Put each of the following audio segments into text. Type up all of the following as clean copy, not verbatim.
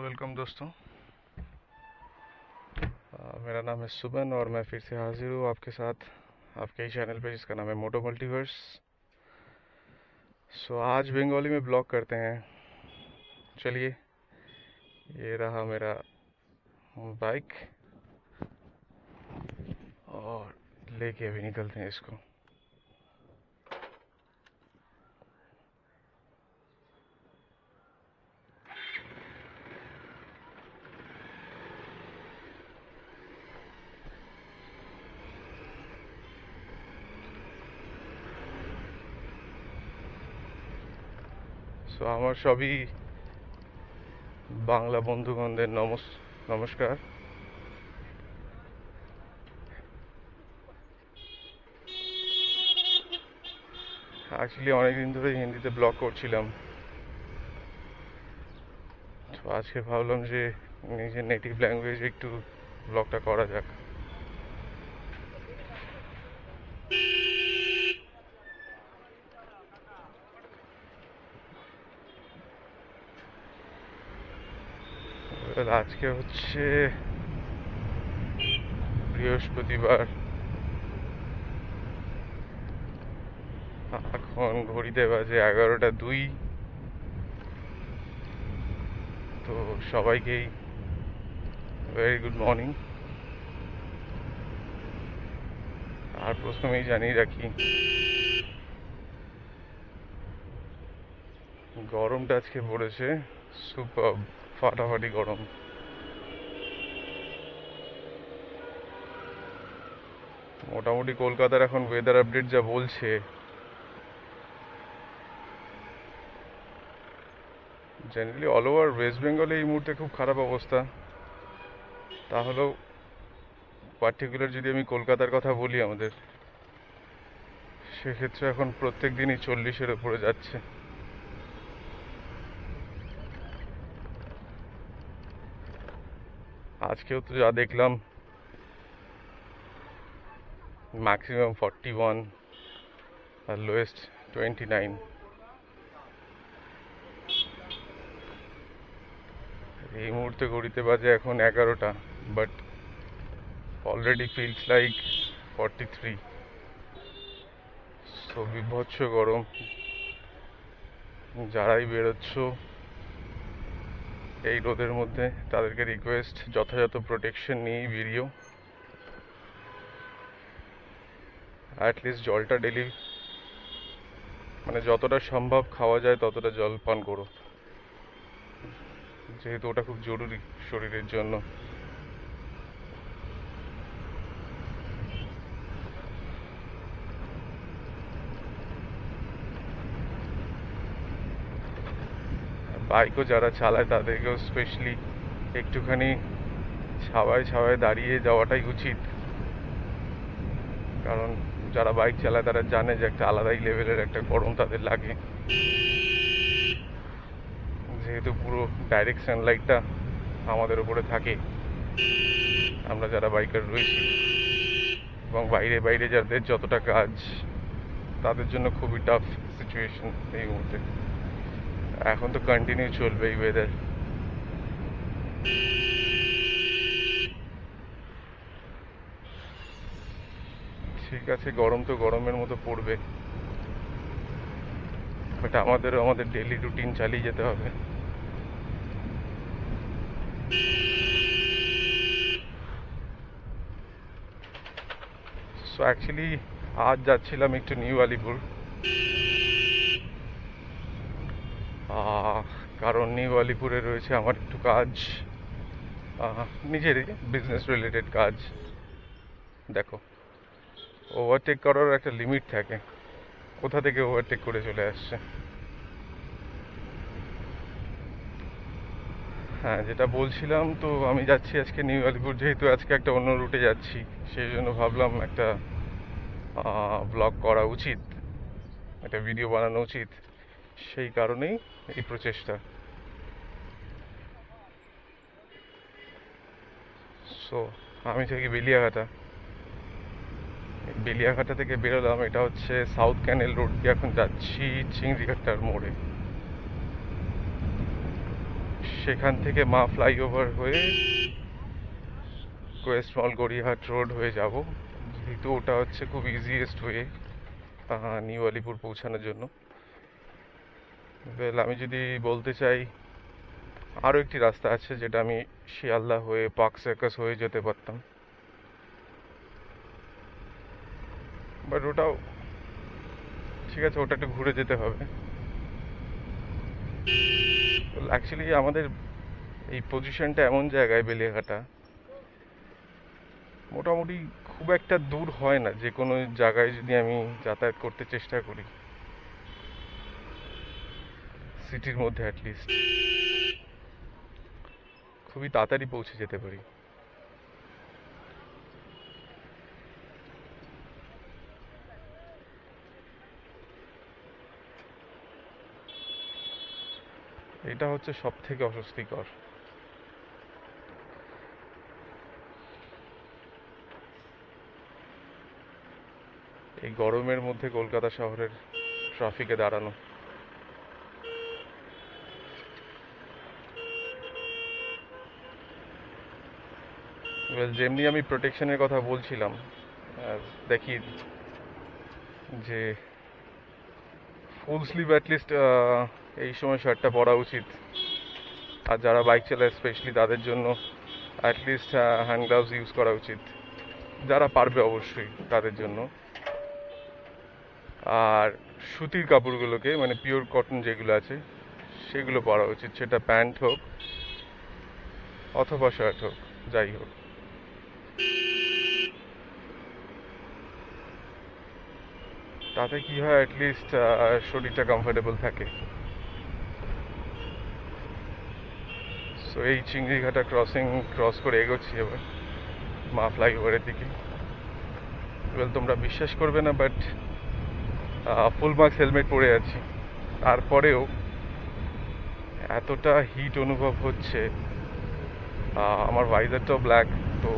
Welcome दोस्तों। मेरा नाम है सुबन और मैं फिर से हाजिर हूँ आपके साथ आपके ही चैनल पे जिसका नाम है मोटो मल्टीवर्स। आज बंगाली में ब्लॉग करते हैं। चलिए, ये रहा मेरा बाइक और लेके अभी निकलते हैं इसको। আমার সবই বাংলা বন্ধুগণদের নমস্কার। অ্যাকচুয়ালি অনেকদিন ধরে হিন্দিতে ব্লগ করছিলাম, তো আজকে ভাবলাম যে নিজের নেটিভ ল্যাঙ্গুয়েজে একটু ব্লগটা করা যাক। আজকে হচ্ছে বৃহস্পতিবার, এখন ঘড়িতে বাজে 11টা 2। তো সবাইকেই ভেরি গুড মর্নিং। আর প্রথমেই জানিয়ে রাখি, গরমটা আজকে পড়েছে সুপার, ফাটাফাটি গরম। মোটামুটি কলকাতার এখন ওয়েদার আপডেট যা বলছে, জেনারেলি অল ওভার ওয়েস্ট বেঙ্গলে এই মুহূর্তে খুব খারাপ অবস্থা। তাহলেও পার্টিকুলার যদি আমি কলকাতার কথা বলি আমাদের, সেক্ষেত্রে এখন প্রত্যেক দিনই 40-এর উপরে যাচ্ছে। আজকেও তো যা দেখলাম, ম্যাক্সিমাম 41 আর লোয়েস্ট 29। এই মুহূর্তে ঘড়িতে বাজে এখন 11টা, but already feels like 43। So বিভৎস গরম। যারাই বেরোচ্ছ এই রোদের মধ্যে, তাদেরকে রিকোয়েস্ট যথাযথ প্রোটেকশন নিয়েই বেরিয়েও। অ্যাটলিস্ট জলটা ডেলি, মানে যতটা সম্ভব খাওয়া যায় ততটা জল পান করো, যেহেতু ওটা খুব জরুরি শরীরের জন্য। বাইকও যারা চালায় তাদেরকেও স্পেশালি একটুখানি ছাওয়ায় ছাওয়ায় দাঁড়িয়ে যাওয়াটাই উচিত, কারণ যারা বাইক চালায় তারা জানে যে একটা আলাদাই লেভেলের একটা গরম তাদের লাগে, যেহেতু পুরো ডাইরেক্ট সানলাইটটা আমাদের উপরে থাকে আমরা যারা বাইকার রয়েছি। এবং বাইরে বাইরে যাদের যতটা কাজ, তাদের জন্য খুবই টাফ সিচুয়েশন এই মুহূর্তে। এখন তো কন্টিনিউ চলবে এই ওয়েদার। ঠিক আছে, গরম তো গরমের মতো পড়বে, বাট আমাদেরও আমাদের ডেইলি রুটিন চালিয়ে যেতে হবে। সো অ্যাকচুয়ালি আজ যাচ্ছিলাম একটু নিউ আলিপুর, কারণ নিউ আলিপুরে রয়েছে আমার একটু কাজ, নিজেরই বিজনেস রিলেটেড কাজ। দেখো, ওভারটেক করার একটা লিমিট থাকে, কোথা থেকে ওভারটেক করে চলে আসছে। হ্যাঁ, যেটা বলছিলাম, তো আমি যাচ্ছি আজকে নিউ আলিপুর, যেহেতু আজকে একটা অন্য রুটে যাচ্ছি, সেই জন্য ভাবলাম একটা ব্লগ করা উচিত, একটা ভিডিও বানানো উচিত। সেই কারণেই এই প্রচেষ্টা। সো আমি থাকি বেলিয়াঘাটা। বেলিয়াঘাটা থেকে বেরোলাম, এটা হচ্ছে সাউথ ক্যানেল রোড দিয়ে এখন যাচ্ছি চিংড়িঘাটার মোড়ে। সেখান থেকে মা ফ্লাইওভার হয়ে কোয়েস্ট মল গড়িয়াহাট রোড হয়ে যাব, যেহেতু ওটা হচ্ছে খুব ইজিয়েস্ট ওয়ে নিউ আলিপুর পৌঁছানোর জন্য। ওয়েল, আমি যদি বলতে চাই আরও একটি রাস্তা আছে যেটা আমি শিয়ালদা হয়ে পার্ক সার্কাস হয়ে যেতে পারতাম, বাট ওটাও ঠিক আছে, ওটা একটু ঘুরে যেতে হবে। অ্যাকচুয়ালি আমাদের এই পজিশনটা এমন জায়গায়, বেলেঘাটা মোটামুটি খুব একটা দূর হয় না, যে কোনো জায়গায় যদি আমি যাতায়াত করতে চেষ্টা করি সিটির মধ্যে অ্যাটলিস্ট খুবই তাড়াতাড়ি পৌঁছে যেতে পারি। এটা হচ্ছে সব থেকে অস্বস্তিকর। এই গরমের মধ্যে কলকাতা শহরের ট্রাফিকে দাঁড়ানো। যেমনি আমি প্রোটেকশনের কথা বলছিলাম, দেখি যে ফুল স্লিভ অ্যাটলিস্ট এই সময় শার্টটা পরা উচিত। আর যারা বাইক চালায় স্পেশালি তাদের জন্য অ্যাটলিস্ট হ্যান্ড গ্লাভস ইউজ করা উচিত, যারা পারবে অবশ্যই তাদের জন্য। আর সুতির কাপড়গুলোকে, মানে পিওর কটন যেগুলো আছে সেগুলো পরা উচিত, সেটা প্যান্ট হোক অথবা শার্ট হোক, যাই হোক। তাতে কি হয়, অ্যাটলিস্ট শরীরটা কমফোর্টেবল থাকে। সো এই চিংড়িঘাটা ক্রস করে এগোচ্ছি এবার মা ফ্লাইওভারের দিকে। তোমরা বিশ্বাস করবে না, বাট ফুল মাস্ক হেলমেট পরে আছি, তারপরেও এতটা হিট অনুভব হচ্ছে। আমার ভাইজারটাও ব্ল্যাক, তো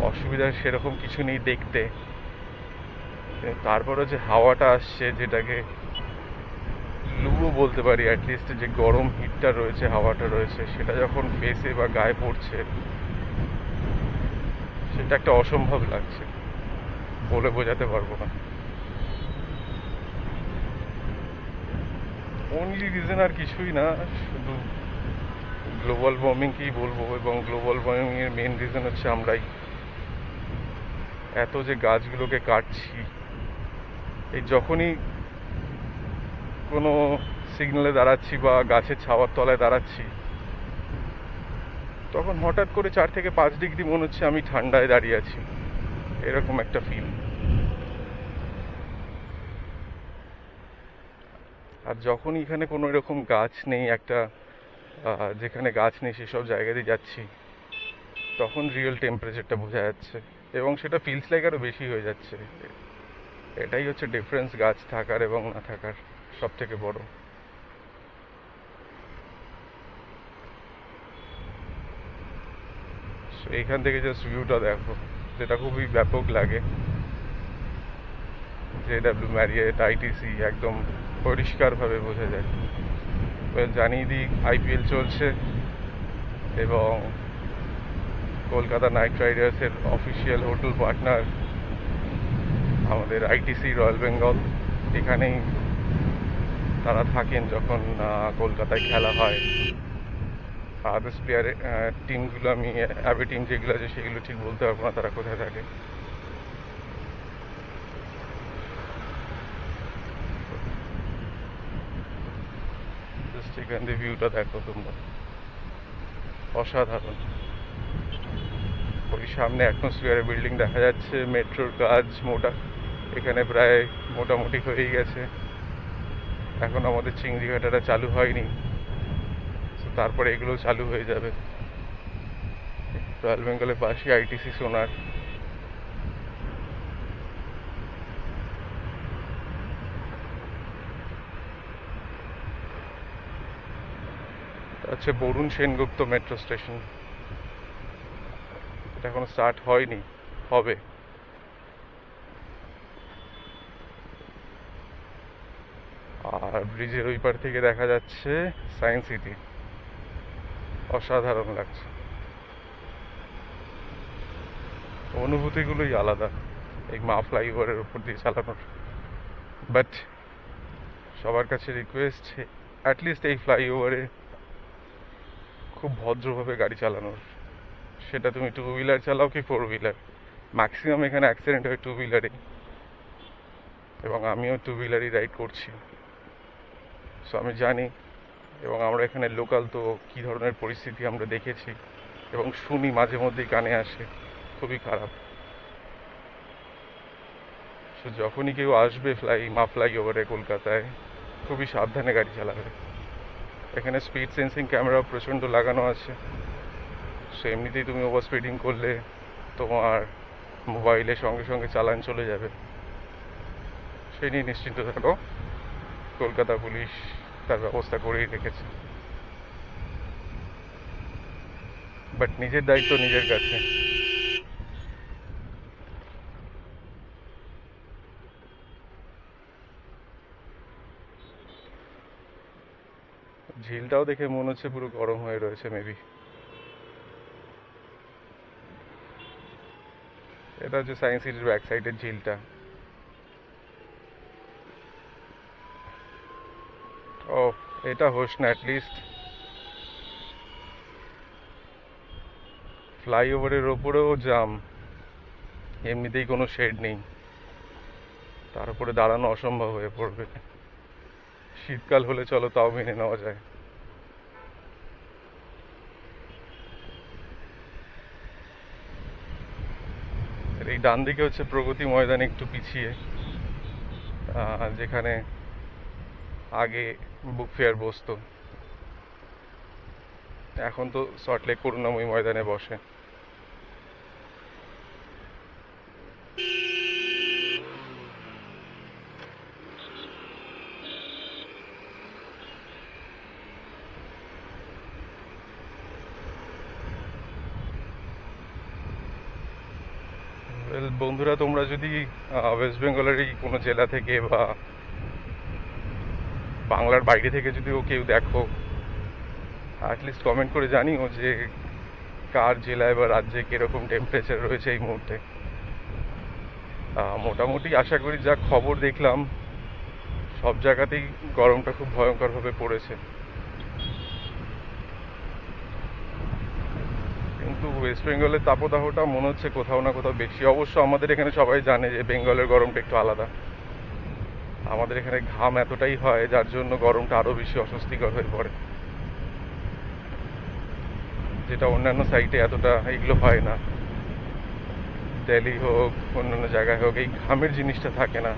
অসুবিধা সেরকম কিছু নেই দেখতে, তারপরে যে হাওয়াটা আসছে, যেটাকে লুও বলতে পারি, অ্যাটলিস্ট যে গরম হিটটা রয়েছে, হাওয়াটা রয়েছে, সেটা যখন ফেসে বা গায়ে পড়ছে, সেটা একটা অসম্ভব লাগছে, বলে বোঝাতে পারবো না। অনলি রিজন আর কিছুই না, শুধু গ্লোবাল ওয়ার্মিংকেই বলবো, এবং গ্লোবাল ওয়ার্মিংয়ের মেন রিজন হচ্ছে আমরাই। এত যে গাছগুলোকে কাটছি, এই যখনই কোনো সিগন্যালে দাঁড়াচ্ছি বা গাছের ছাওয়ার তলায় দাঁড়াচ্ছি, তখন হঠাৎ করে 4 থেকে 5 ডিগ্রি মনে হচ্ছে আমি ঠান্ডায় দাঁড়িয়ে আছি, এরকম একটা ফিল। আর যখনই এখানে কোনো এরকম গাছ নেই, একটা যেখানে গাছ নেই সেসব জায়গাতেই যাচ্ছি, তখন রিয়েল টেম্পারেচারটা বোঝা যাচ্ছে, এবং সেটা ফিলস লাইক আরও বেশি হয়ে যাচ্ছে। এটাই হচ্ছে ডিফারেন্স গাছ থাকার এবং না থাকার সব থেকে বড়। এইখান থেকে জাস্ট ভিউটা দেখো, যেটা খুবই ব্যাপক লাগে। JW ম্যারিয়েট, ITC একদম পরিষ্কারভাবে বোঝা যায়। জানিয়ে দিই, IPL চলছে এবং কলকাতা নাইট রাইডার্সের অফিসিয়াল হোটেল পার্টনার আমাদের ITC রয়্যাল বেঙ্গল। এখানেই তারা থাকেন যখন কলকাতায় খেলা হয়। আদার্স প্লেয়ার টিমগুলো, আমি অ্যাবে টিম যেগুলো আছে সেগুলো ঠিক বলতে পারবো না তারা কোথায় থাকে। জাস্ট এখান দিয়ে ভিউটা দেখো তোমরা, অসাধারণ। ওই সামনে অ্যাটমসফিয়ারের বিল্ডিং দেখা যাচ্ছে, মেট্রোর কাজ এখানে প্রায় মোটামুটি হয়েই গেছে। এখন আমাদের চিংড়িঘাটাটা চালু হয়নি, তারপরে এগুলো চালু হয়ে যাবে। রয়্যাল বেঙ্গলের পাশে ITC সোনার। হচ্ছে বরুণ সেনগুপ্ত মেট্রো স্টেশন, এটা এখনো স্টার্ট হয়নি, হবে। আর ব্রিজের ওই পার থেকে দেখা যাচ্ছে সায়েন্স সিটি। অসাধারণ লাগছে, অনুভূতিগুলোই আলাদা এই মা ফ্লাইওভারের উপর দিয়ে চালানোর। বাট সবার কাছে রিকোয়েস্ট, অ্যাটলিস্ট এই ফ্লাইওভারে খুব ভদ্রভাবে গাড়ি চালানোর। সেটা তুমি টু হুইলার চালাও কি ফোর হুইলার, ম্যাক্সিমাম এখানে অ্যাক্সিডেন্ট হয় টু হুইলারে, এবং আমিও টু হুইলারই রাইড করছি, সো আমি জানি। এবং আমরা এখানে লোকাল, তো কী ধরনের পরিস্থিতি আমরা দেখেছি এবং শুনি, মাঝে মধ্যেই কানে আসে, খুবই খারাপ। সো যখনই কেউ আসবে মা ফ্লাইওভারে কলকাতায়, খুবই সাবধানে গাড়ি চালাবে। এখানে স্পিড সেন্সিং ক্যামেরা প্রচণ্ড লাগানো আছে, সো এমনিতেই তুমি ওভার স্পিডিং করলে তোমার মোবাইলে সঙ্গে সঙ্গে চালান চলে যাবে, সেই নিয়ে নিশ্চিন্ত থাকো। কলকাতা পুলিশ তার ব্যবস্থা করেই রেখেছে, বাট নিজের দায়িত্ব নিজের কাছে। ঝিলটাও দেখে মনে হচ্ছে পুরো গরম হয়ে রয়েছে মেবি। এটা হচ্ছে সায়েন্স সিটির ব্যাক সাইডের ঝিলটা। ও, এটা হোস না, অ্যাটলিস্ট ফ্লাইওভারের ওপরেও জাম, এমনিতেই কোনো শেড নেই, তার উপরে দাঁড়ানো অসম্ভব হয়ে পড়বে। শীতকাল হলে চলো তাও মেনে নেওয়া যায়। আর এই ডান দিকে হচ্ছে প্রগতি ময়দান, একটু পিছিয়ে, যেখানে আগে বুক ফেয়ার বসতো, এখন তো সল্টলেক করুণাময়ী ময়দানে বসে। বন্ধুরা, তোমরা যদি ওয়েস্ট বেঙ্গলের এই কোনো জেলা থেকে বা বাংলার বাইরে থেকে যদিও কেউ দেখো, অ্যাটলিস্ট কমেন্ট করে জানিও যে কার জেলায় বা রাজ্যে কীরকম টেম্পারেচার রয়েছে এই মুহূর্তে। মোটামুটি আশা করি যা খবর দেখলাম, সব জায়গাতেই গরমটা খুব ভয়ঙ্করভাবে পড়েছে, কিন্তু ওয়েস্ট বেঙ্গলের তাপদাহটা মনে হচ্ছে কোথাও না কোথাও বেশি। অবশ্য আমাদের এখানে সবাই জানে যে বেঙ্গলের গরমটা একটু আলাদা, আমাদের এখানে ঘাম এতটাই হয় যার জন্য গরমটা আরও বেশি অস্বস্তিকর হয়ে পড়ে, যেটা অন্যান্য সাইটে এতটা এগুলো হয় না। দিল্লি হোক, অন্যান্য জায়গায় হোক, এই ঘামের জিনিসটা থাকে না,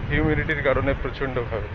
হিউমিডিটির কারণে প্রচণ্ডভাবে।